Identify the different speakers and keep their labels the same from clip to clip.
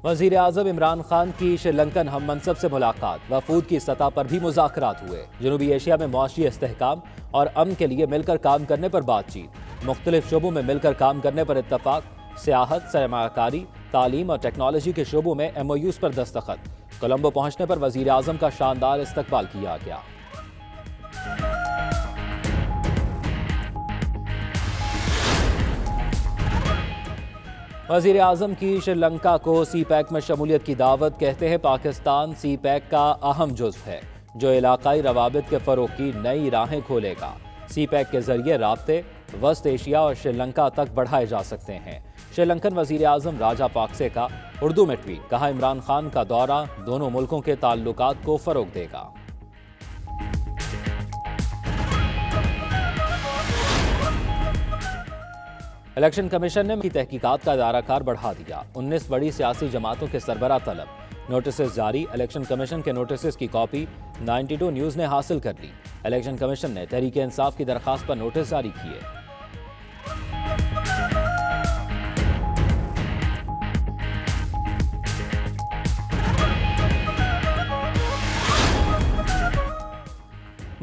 Speaker 1: वज़ीर आज़म इमरान खान की श्रीलंकन हम मनसब से मुलाकात, वफूद की सतह पर भी मुज़ाकरात हुए। जनूबी एशिया में मुआशी इस्तेहकाम और अमन के लिए मिलकर काम करने पर बातचीत, मुख्तलिफ शोबों में मिलकर काम करने पर इत्तफाक, सियाहत, सरमायाकारी, तालीम और टेक्नोलॉजी के शोबों में MOUs पर दस्तखत। कोलंबो पहुंचने पर वज़ीर आज़म का शानदार इस्तकबाल किया गया। वज़ीर आज़म की श्रीलंका को CPEC में शमूलियत की दावत, कहते हैं पाकिस्तान CPEC का अहम जुज़्व है जो इलाकाई रवाबित के फ़रोग़ की नई राहें खोलेगा। CPEC के ज़रिए राब्ते वस्त एशिया और श्रीलंका तक बढ़ाए जा सकते हैं। श्रीलंकन वज़ीर आज़म राजा पाक्से का उर्दू में ट्वीट, कहा इमरान खान का दौरा दोनों मुल्कों के ताल्लुकात को फ़रोग़ देगा। इलेक्शन कमीशन ने की तहकीकात का दायराकार बढ़ा दिया। 19 बड़ी सियासी जमातों के सरबराह तलब, नोटिस जारी। इलेक्शन कमीशन के नोटिस की कॉपी 92 न्यूज़ ने हासिल कर ली। इलेक्शन कमीशन ने तहरीक इंसाफ की दरख्वास्त पर नोटिस जारी किए।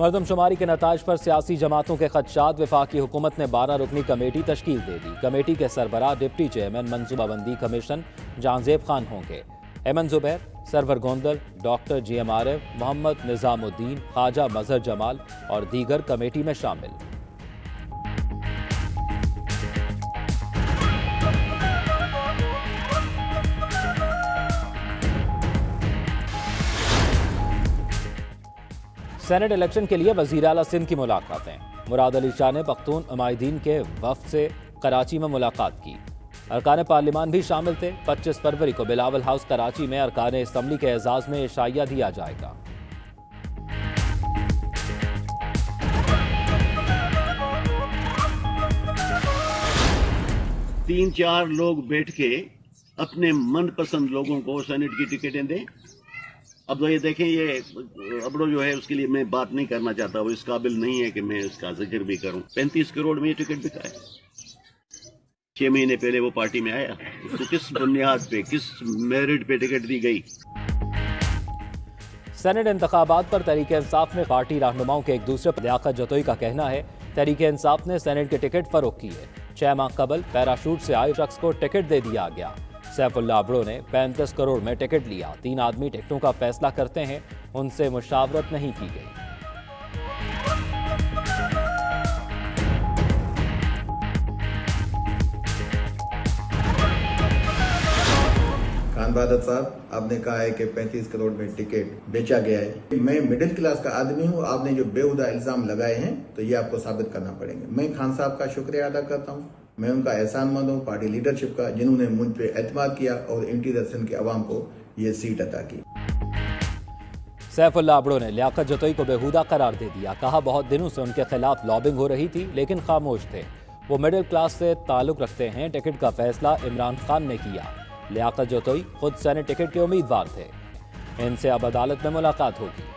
Speaker 1: मरदमशुमारी के नताइज पर सियासी जमातों के खदशात, वफाकी हुकूमत ने 12 रुकनी कमेटी तश्कील दे दी। कमेटी के सरबराह डिप्टी चेयरमैन मनसूबाबंदी कमीशन जहांजेब खान होंगे। एमन जुबैर, सरवर गोंदल, डॉक्टर GM आरिफ, मोहम्मद निज़ामुद्दीन, ख्वाजा मजहर जमाल और दीगर कमेटी में शामिल। सेनेट इलेक्शन के लिए वज़ीर आला सिंध की मुलाकातें। मुराद अली शाह ने पख्तून उमाइदीन के वफ़द से कराची में मुलाकात की। अरकान पार्लिमान भी शामिल थे। 25 फरवरी को बिलावल हाउस कराची में अरकान असम्बली के एजाज़ में इशाइया दिया जाएगा।
Speaker 2: तीन चार लोग बैठ के अपने मनपसंद लोगों को सेनेट की टिकटें दें। अब तो ये देखें, ये अबड़ो जो है उसके लिए मैं बात नहीं करना चाहता, वो इस काबिल नहीं है कि मैं इसका जिक्र भी करूं। 35 करोड़ में ये टिकट बिका है। 6 महीने पहले वो पार्टी में आया, उसको किस बुनियाद पे, किस मेरिट पे टिकट दी गई।
Speaker 1: सेनेट इंतखाबात पर तहरीक इंसाफ में पार्टी रहनुमाओं के एक दूसरे पर लियाकत जतोई का कहना है तहरीक इंसाफ ने सेनेट के टिकट फरोख्त की है। 6 माह कबल पैराशूट से आए शख्स को टिकट दे दिया गया। सैफुल्लाह अबड़ो ने 35 करोड़ में टिकट लिया। 3 आदमी टिकटों का फैसला करते हैं, उनसे मुशावरत नहीं की गई।
Speaker 3: खान बहादुर साहब, आपने कहा है कि 35 करोड़ में टिकट बेचा गया है। मैं मिडिल क्लास का आदमी हूं, आपने जो बेहुदा इल्जाम लगाए हैं तो ये आपको साबित करना पड़ेंगे। मैं खान साहब का शुक्रिया अदा करता हूं, मैं उनका एहसानमंद हूं पार्टी लीडरशिप का, जिन्होंने मुझ पे एतमाद किया और इंटीरियर सिंध के अवाम को ये सीट अता की।
Speaker 1: सैफुल्लाह अबड़ो ने लियाकत जतोई को बेहुदा करार दे दिया। कहा बहुत दिनों से उनके खिलाफ लॉबिंग हो रही थी लेकिन खामोश थे। वो मिडिल क्लास से ताल्लुक रखते हैं। टिकट का फैसला इमरान खान ने किया। लियाकत जतोई खुद सेनेट टिकट के उम्मीदवार थे। इनसे अब अदालत में मुलाकात होगी।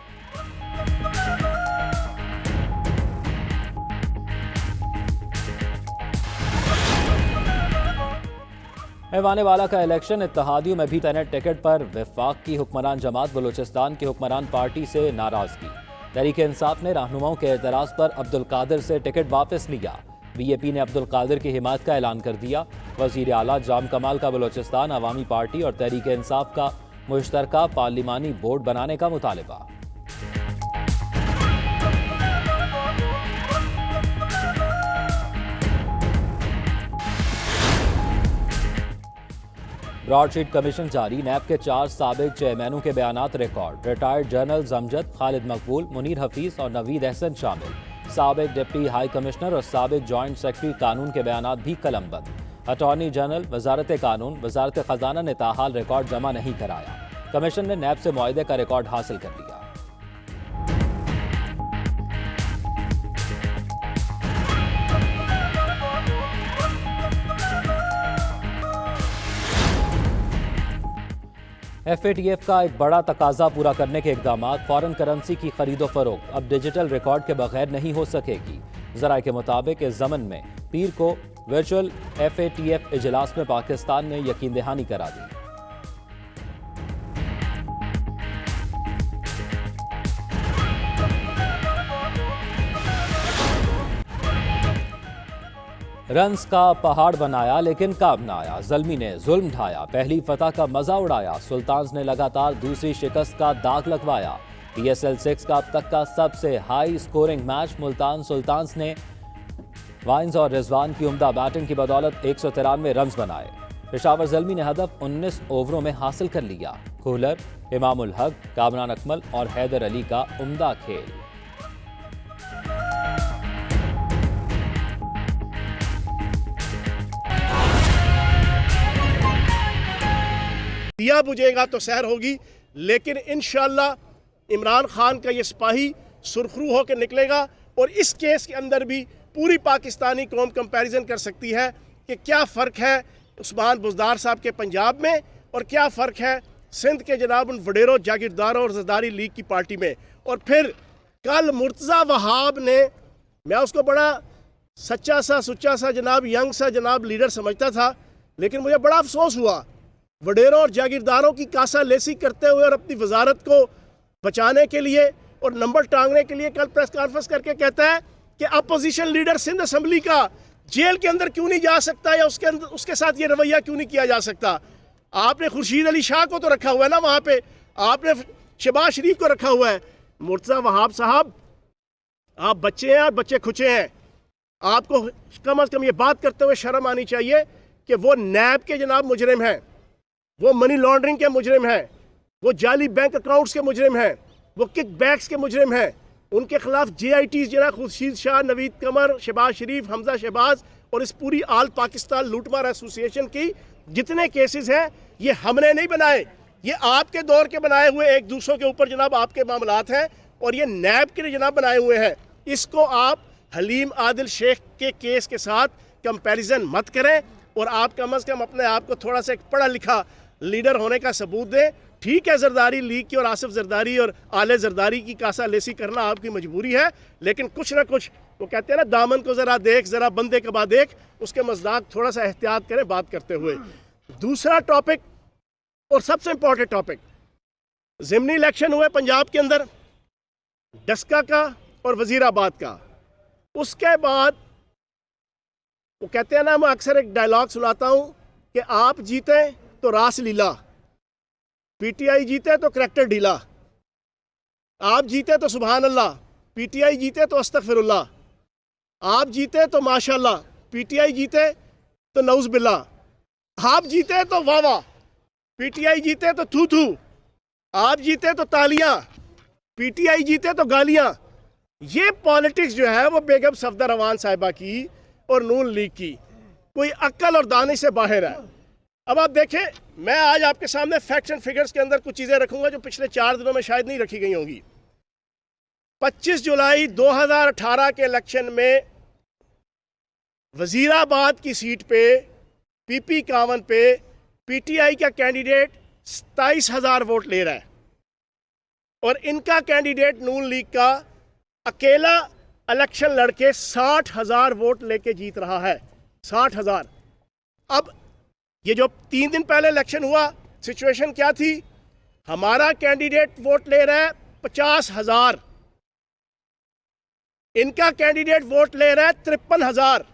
Speaker 1: ऐवान वाला का इलेक्शन, इत्तेहादियों में भी सेनेट टिकट पर वफाक की हुक्मरान जमात बलूचिस्तान की हुक्मरान पार्टी से नाराजगी। तहरीक इंसाफ ने रहनुमाओं के एतराज़ पर अब्दुल कादिर से टिकट वापस लिया। BAP ने अब्दुल कादिर की हिमायत का ऐलान कर दिया। वज़ीर आला जाम कमाल का बलूचिस्तान अवामी पार्टी और तहरीक इंसाफ का मुश्तरका पार्लिमानी बोर्ड बनाने का मुतालबा। ब्रॉडशीट कमीशन जारी। नैब के 4 साबिक चेयरमैनों के बयानात रिकॉर्ड। रिटायर्ड जनरल जमजद, खालिद मकबूल, मुनीर हफीज और नवीद अहसन शामिल। साबिक डिप्टी हाई कमिश्नर और साबिक जॉइंट सेक्रेटरी कानून के बयानात भी कलमबंद। अटॉर्नी जनरल, वजारत कानून, वजारत खजाना ने ताहाल रिकॉर्ड जमा नहीं कराया। कमीशन ने नैब से मुआहदे का रिकॉर्ड हासिल कर लिया। FATF का एक बड़ा तकाजा पूरा करने के इकदाम। फॉरेन करेंसी की खरीदो फरोख्त अब डिजिटल रिकॉर्ड के बगैर नहीं हो सकेगी। ज़राए के मुताबिक इस ज़मन में पीर को वर्चुअल FATF इजलास में पाकिस्तान ने यकीन दहानी करा दी। रन्स का पहाड़ बनाया लेकिन काम ना आया, ज़ल्मी ने जुल्म ढाया, पहली फतह का मजा उड़ाया, सुल्तान्स ने लगातार दूसरी शिकस्त का दाग लगवाया। PSL 6 का अब तक का सबसे high scoring match Multan Sultans ने वाइन्स और रिजवान की उम्दा बैटिंग की बदौलत 193 रन बनाए। पेशावर ज़ल्मी ने हदफ 19 ओवरों में हासिल कर लिया। कोहलर, इमामुल हक, कामरान अकमल और हैदर अली का उम्दा खेल।
Speaker 4: दिया बुझेगा तो सैर होगी, लेकिन इंशाअल्लाह इमरान खान का ये सिपाही सुरखरू होकर निकलेगा और इस केस के अंदर भी पूरी पाकिस्तानी कौम कंपैरिजन कर सकती है कि क्या फ़र्क है उस्मान बुज़दार साहब के पंजाब में और क्या फ़र्क है सिंध के जनाब उन वडेरों, जागीरदारों और ज़रदारी लीग की पार्टी में। और फिर कल मुर्तज़ा वहाब ने, मैं उसको बड़ा सच्चा सा सुच्चा सा जनाब यंग सा जनाब लीडर समझता था, लेकिन मुझे बड़ा अफसोस हुआ वडेरों और जागीरदारों की कासा लेसी करते हुए और अपनी वजारत को बचाने के लिए और नंबर टांगने के लिए कल प्रेस कॉन्फ्रेंस करके कहता है कि अपोजिशन लीडर सिंध असम्बली का जेल के अंदर क्यों नहीं जा सकता या उसके साथ ये रवैया क्यों नहीं किया जा सकता। आपने खुर्शीद अली शाह को तो रखा हुआ है ना वहाँ पे, आपने शहबाज शरीफ को रखा हुआ है। मुर्तज़ा वहाब साहब, आप बच्चे हैं और बच्चे खुचे हैं, आपको कम से कम ये बात करते हुए शर्म आनी चाहिए कि वो नैब के जनाब मुजरिम हैं, वो मनी लॉन्ड्रिंग के मुजरिम हैं, वो जाली बैंक अकाउंट्स के मुजरिम हैं, वो किक बैक्स के मुजरिम हैं। उनके खिलाफ JITs जना खुर्शीद शाह, नवीद कमर, शहबाज शरीफ, हमजा शहबाज और इस पूरी आल पाकिस्तान लूटमार एसोसिएशन की जितने केसेस हैं ये हमने नहीं बनाए, ये आपके दौर के बनाए हुए एक दूसरों के ऊपर जनाब आपके मामलात हैं और ये नैब के जनाब बनाए हुए हैं। इसको आप हलीम आदिल शेख के केस के साथ कंपैरिजन मत करें और आप कम से कम अपने आप को थोड़ा सा एक पढ़ा लिखा लीडर होने का सबूत दें। ठीक है, जरदारी लीग की और आसिफ जरदारी और आले जरदारी की कासा लेसी करना आपकी मजबूरी है, लेकिन कुछ ना कुछ, वो कहते हैं ना दामन को ज़रा देख ज़रा बंदे के बाद देख, उसके मज़दाक थोड़ा सा एहतियात करें बात करते हुए। दूसरा टॉपिक और सबसे इंपॉर्टेंट टॉपिक, ज़िमनी इलेक्शन हुए पंजाब के अंदर, डस्का का और वज़ीराबाद का। उसके बाद वो कहते हैं ना, मैं अक्सर एक डायलॉग सुनाता हूँ कि आप जीते तो रास लीला, PTI जीते तो करैक्टर ढीला, आप जीते तो सुभान अल्लाह, PTI जीते तो अस्तगफिरुल्लाह, आप जीते तो माशाअल्लाह, PTI जीते तो नऊज़ बिल्लाह, आप जीते तो वाह वाह, PTI जीते तो थू थू, आप जीते तो तालियां, PTI जीते तो गालियां। ये पॉलिटिक्स जो है वो बेगम सफदर रवान साहिबा की और नून लीग की कोई अक्ल और दानिश से बाहर है। अब आप देखें, मैं आज आपके सामने फैक्ट्स एंड फिगर्स के अंदर कुछ चीज़ें रखूंगा जो पिछले 4 दिनों में शायद नहीं रखी गई होंगी। 25 जुलाई 2018 के इलेक्शन में वजीराबाद की सीट पे PP 51 पे PTI का कैंडिडेट 27,000 वोट ले रहा है और इनका कैंडिडेट नून लीग का अकेला इलेक्शन लड़के 60,000 वोट लेके जीत रहा है, 60,000। अब ये जो 3 दिन पहले इलेक्शन हुआ, सिचुएशन क्या थी? हमारा कैंडिडेट वोट ले रहा है 50,000, इनका कैंडिडेट वोट ले रहा है 53,000।